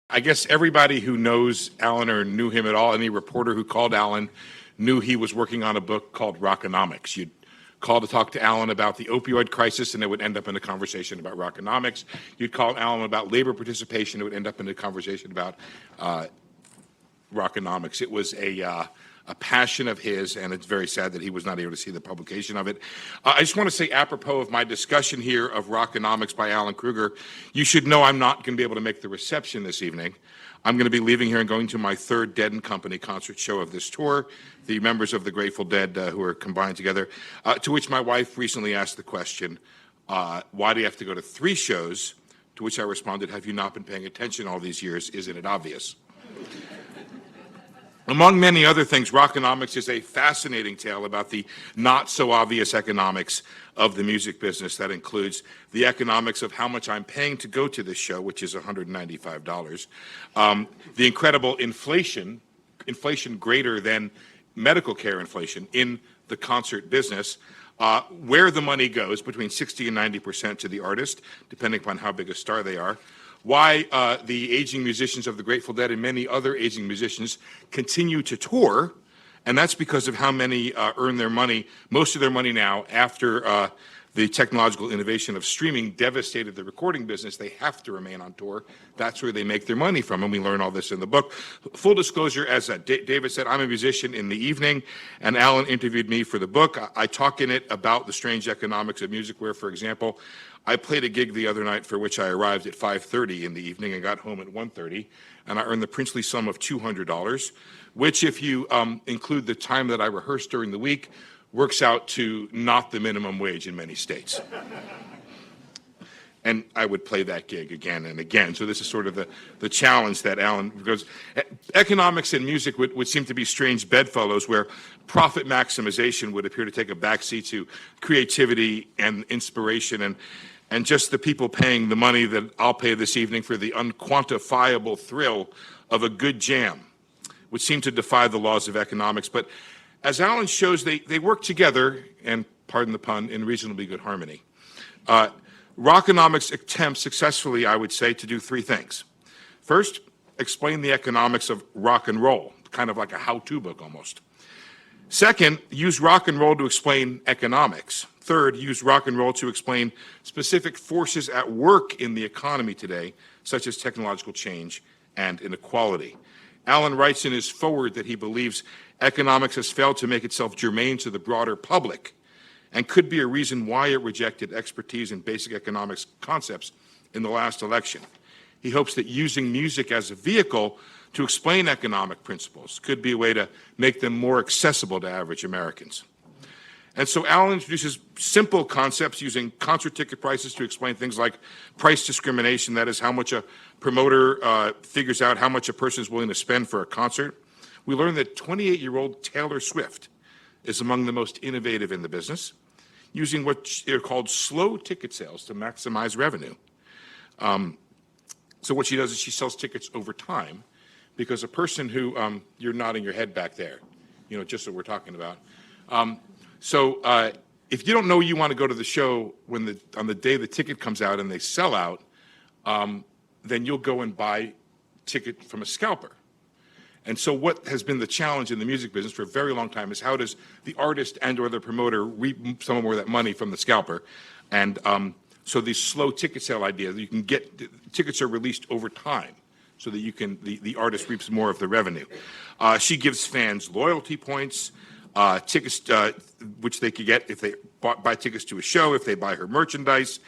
I guess everybody who knows Alan or knew him at all, any reporter who called Alan, knew he was working on a book called Rockonomics. You'd call to talk to Alan about the opioid crisis, and it would end up in a conversation about Rockonomics. You'd call Alan about labor participation, it would end up in a conversation about Rockonomics. It was a passion of his, and it's very sad that he was not able to see the publication of it. I just want to say, apropos of my discussion here of Rockonomics by Alan Krueger, you should know I'm not going to be able to make the reception this evening. I'm going to be leaving here and going to my third Dead and Company concert show of this tour, the members of the Grateful Dead who are combined together, to which my wife recently asked the question, why do you have to go to 3 shows? To which I responded, have you not been paying attention all these years? Isn't it obvious? Among many other things, Rockonomics is a fascinating tale about the not-so-obvious economics of the music business. That includes the economics of how much I'm paying to go to this show, which is $195, the incredible inflation greater than medical care inflation in the concert business, where the money goes, between 60 and 90% to the artist, depending upon how big a star they are, why the aging musicians of the Grateful Dead and many other aging musicians continue to tour, and that's because of how many earn their money, most of their money now, after the technological innovation of streaming devastated the recording business. They have to remain on tour. That's where they make their money from, and we learn all this in the book. Full disclosure, as David said, I'm a musician in the evening, and Alan interviewed me for the book. I talk in it about the strange economics of music, where, for example, I played a gig the other night for which I arrived at 5:30 in the evening and got home at 1:30, and I earned the princely sum of $200, which, if you include the time that I rehearsed during the week, works out to not the minimum wage in many states. And I would play that gig again and again. So this is sort of the challenge that Alan goes. Economics and music would seem to be strange bedfellows, where profit maximization would appear to take a backseat to creativity and inspiration, and just the people paying the money that I'll pay this evening for the unquantifiable thrill of a good jam, which seem to defy the laws of economics. But as Alan shows, they work together, and pardon the pun, in reasonably good harmony. Rockonomics attempts successfully, I would say, to do 3 things. First, explain the economics of rock and roll, kind of like a how-to book almost. Second, use rock and roll to explain economics. Third, use rock and roll to explain specific forces at work in the economy today, such as technological change and inequality. Alan writes in his foreword that he believes economics has failed to make itself germane to the broader public, and could be a reason why it rejected expertise in basic economics concepts in the last election. He hopes that using music as a vehicle to explain economic principles could be a way to make them more accessible to average Americans. And so Alan introduces simple concepts using concert ticket prices to explain things like price discrimination, that is, how much a promoter figures out how much a person is willing to spend for a concert. We learn that 28-year-old Taylor Swift is among the most innovative in the business, using what are called slow ticket sales to maximize revenue. So what she does is she sells tickets over time, because a person who, you're nodding your head back there, you know, just what we're talking about. So if you don't know you want to go to the show on the day the ticket comes out and they sell out, then you'll go and buy ticket from a scalper. And so what has been the challenge in the music business for a very long time is, how does the artist and or the promoter reap some more of that money from the scalper? And so these slow ticket sale ideas, you can get, tickets are released over time so that you can, the artist reaps more of the revenue. She gives fans loyalty points, tickets which they could get if they buy tickets to a show, if they buy her merchandise,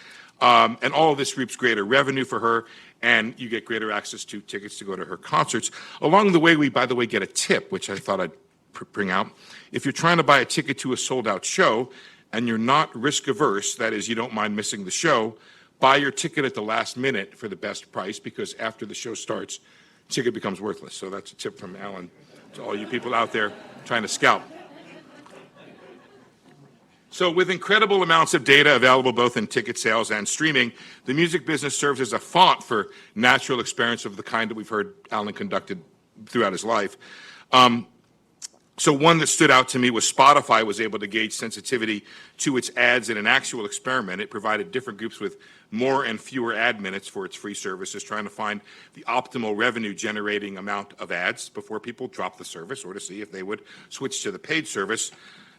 and all of this reaps greater revenue for her, and you get greater access to tickets to go to her concerts. Along the way, we, by the way, get a tip, which I thought I'd bring out. If you're trying to buy a ticket to a sold-out show and you're not risk-averse, that is, you don't mind missing the show, buy your ticket at the last minute for the best price, because after the show starts, ticket becomes worthless. So that's a tip from Alan to all you people out there trying to scalp. So with incredible amounts of data available both in ticket sales and streaming, the music business serves as a font for natural experiments of the kind that we've heard Alan conducted throughout his life. So one that stood out to me was Spotify was able to gauge sensitivity to its ads in an actual experiment. It provided different groups with more and fewer ad minutes for its free services, trying to find the optimal revenue generating amount of ads before people drop the service, or to see if they would switch to the paid service.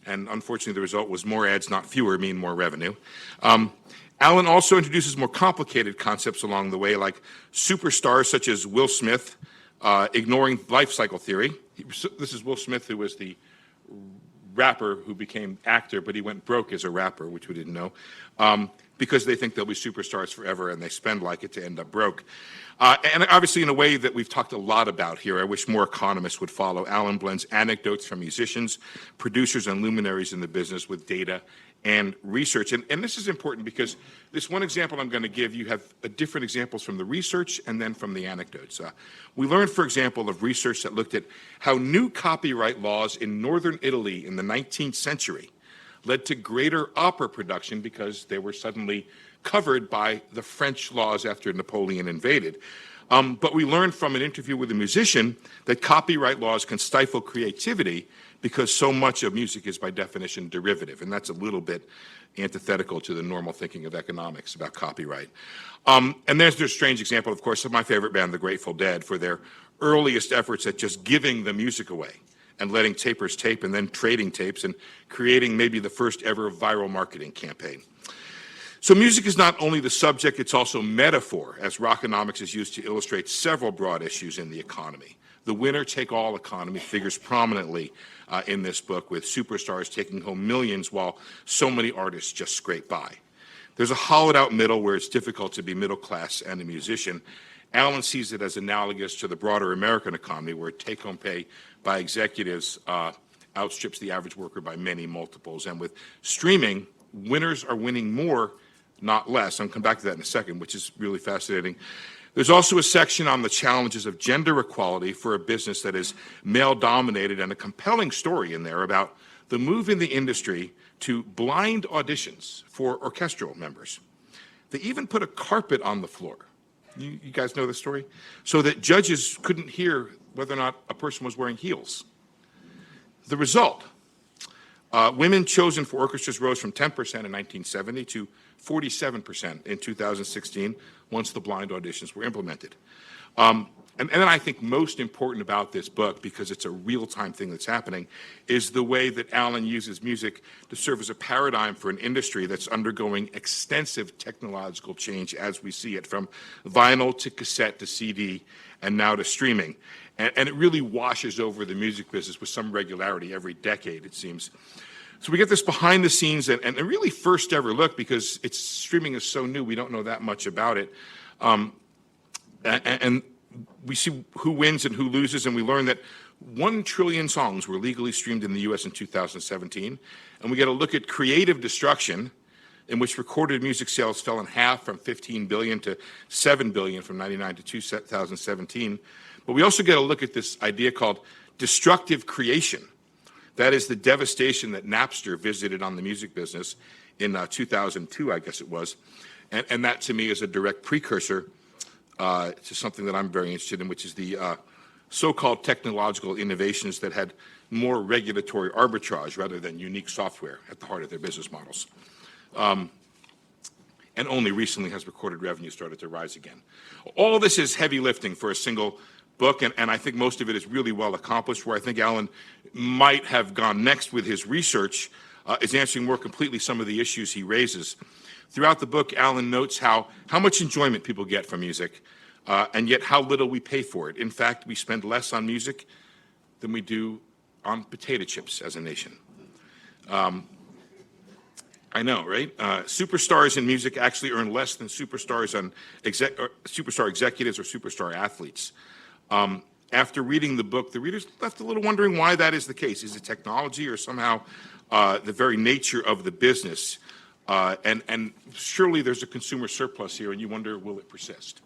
And unfortunately, the result was more ads, not fewer, mean more revenue. Alan also introduces more complicated concepts along the way, like superstars such as Will Smith, ignoring life cycle theory. This is Will Smith, who was the rapper who became actor, but he went broke as a rapper, which we didn't know, because they think they'll be superstars forever and they spend like it to end up broke. And obviously, in a way that we've talked a lot about here, I wish more economists would follow. Alan blends anecdotes from musicians, producers, and luminaries in the business with data and research. And this is important because this one example I'm going to give, you have different examples from the research and then from the anecdotes. We learned, for example, of research that looked at how new copyright laws in northern Italy in the 19th century led to greater opera production because they were suddenly covered by the French laws after Napoleon invaded. But we learned from an interview with a musician that copyright laws can stifle creativity because so much of music is by definition derivative, and that's a little bit antithetical to the normal thinking of economics about copyright. And there's a strange example, of course, of my favorite band, the Grateful Dead, for their earliest efforts at just giving the music away and letting tapers tape and then trading tapes and creating maybe the first ever viral marketing campaign. So music is not only the subject, it's also metaphor, as rockonomics is used to illustrate several broad issues in the economy. The winner-take-all economy figures prominently in this book, with superstars taking home millions while so many artists just scrape by. There's a hollowed-out middle where it's difficult to be middle class and a musician. Alan sees it as analogous to the broader American economy, where take-home pay by executives outstrips the average worker by many multiples. And with streaming, winners are winning more, not less. I'll come back to that in a second, which is really fascinating. There's also a section on the challenges of gender equality for a business that is male-dominated, and a compelling story in there about the move in the industry to blind auditions for orchestral members. They even put a carpet on the floor. You guys know this story? So that judges couldn't hear whether or not a person was wearing heels. The result, women chosen for orchestras rose from 10% in 1970 to 47% in 2016 once the blind auditions were implemented. And then I think most important about this book, because it's a real-time thing that's happening, is the way that Alan uses music to serve as a paradigm for an industry that's undergoing extensive technological change as we see it, from vinyl to cassette to CD and now to streaming. And it really washes over the music business with some regularity every decade, it seems. So we get this behind the scenes and a really first ever look, because streaming is so new, we don't know that much about it. And we see who wins and who loses, and we learn that 1 trillion songs were legally streamed in the US in 2017. And we get a look at creative destruction, in which recorded music sales fell in half, from 15 billion to 7 billion from 99 to 2017. But we also get a look at this idea called destructive creation. That is the devastation that Napster visited on the music business in 2002, I guess it was. And that, to me, is a direct precursor to something that I'm very interested in, which is the so-called technological innovations that had more regulatory arbitrage rather than unique software at the heart of their business models. And only recently has recorded revenue started to rise again. All this is heavy lifting for a single book, and I think most of it is really well accomplished. Where I think Alan might have gone next with his research is answering more completely some of the issues he raises. Throughout the book, Alan notes how much enjoyment people get from music, and yet how little we pay for it. In fact, we spend less on music than we do on potato chips as a nation. I know, right? Superstars in music actually earn less than superstars on superstar executives or superstar athletes. After reading the book, the readers left a little wondering why that is the case. Is it technology or somehow the very nature of the business? And surely there's a consumer surplus here, and you wonder, will it persist?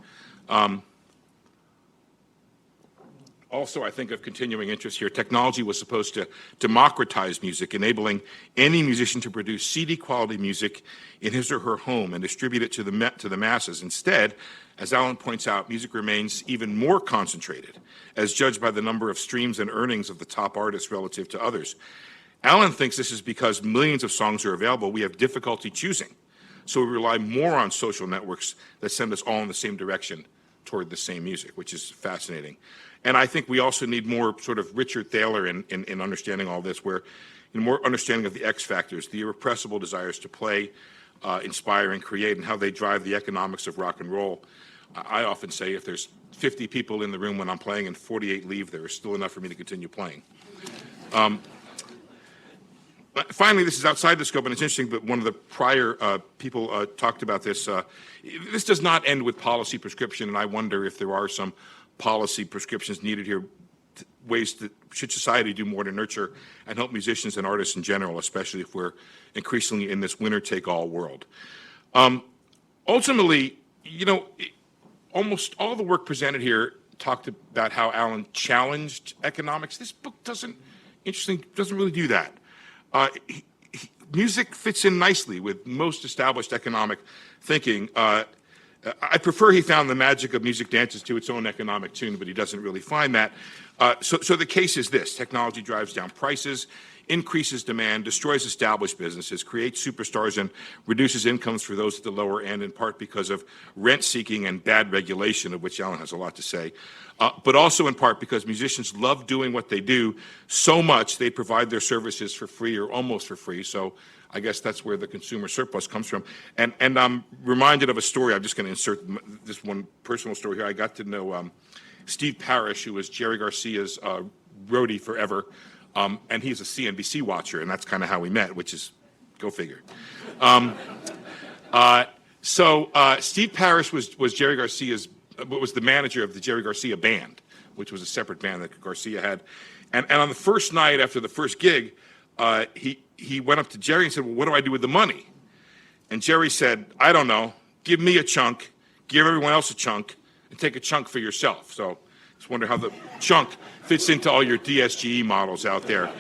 Also, I think of continuing interest here. Technology was supposed to democratize music, enabling any musician to produce CD-quality music in his or her home and distribute it to the masses. Instead, as Alan points out, music remains even more concentrated, as judged by the number of streams and earnings of the top artists relative to others. Alan thinks this is because millions of songs are available. We have difficulty choosing. So we rely more on social networks that send us all in the same direction toward the same music, which is fascinating. And I think we also need more sort of Richard Thaler in understanding all this, where more understanding of the X factors, the irrepressible desires to play, inspire, and create, and how they drive the economics of rock and roll. I often say if there's 50 people in the room when I'm playing and 48 leave, there is still enough for me to continue playing. Finally, this is outside the scope, and it's interesting, but one of the prior people talked about this. This does not end with policy prescription, and I wonder if there are some policy prescriptions needed here, ways that should society do more to nurture and help musicians and artists in general, especially if we're increasingly in this winner-take-all world. Ultimately, almost all the work presented here talked about how Alan challenged economics. This book doesn't really do that. Music fits in nicely with most established economic thinking. I prefer he found the magic of music dances to its own economic tune, but he doesn't really find that. So the case is this: technology drives down prices, increases demand, destroys established businesses, creates superstars, and reduces incomes for those at the lower end, in part because of rent-seeking and bad regulation, of which Alan has a lot to say, but also in part because musicians love doing what they do so much they provide their services for free or almost for free. So I guess that's where the consumer surplus comes from. And I'm reminded of a story. I'm just going to insert this one personal story here. I got to know Steve Parrish, who was Jerry Garcia's roadie forever. And he's a CNBC watcher, and that's kind of how we met, which is, go figure. So Steve Parrish was Jerry Garcia's, was the manager of the Jerry Garcia Band, which was a separate band that Garcia had. And on the first night after the first gig, he went up to Jerry and said, well, what do I do with the money? And Jerry said, I don't know. Give me a chunk, give everyone else a chunk, and take a chunk for yourself. So just wonder how the chunk fits into all your DSGE models out there.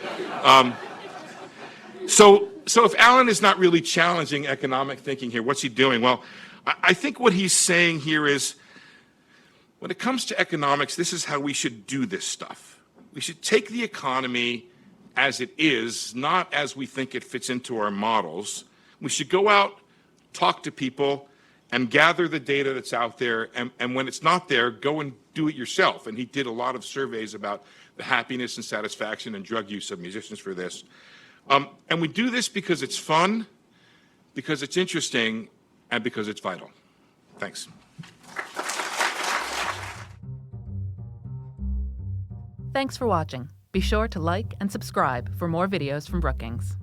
So if Alan is not really challenging economic thinking here, what's he doing? Well, I think what he's saying here is, when it comes to economics, this is how we should do this stuff. We should take the economy as it is, not as we think it fits into our models. We should go out, talk to people, and gather the data that's out there, and when it's not there, go and do it yourself. And he did a lot of surveys about the happiness and satisfaction and drug use of musicians for this. And we do this because it's fun, because it's interesting, and because it's vital. Thanks. Thanks for watching. Be sure to like and subscribe for more videos from Brookings.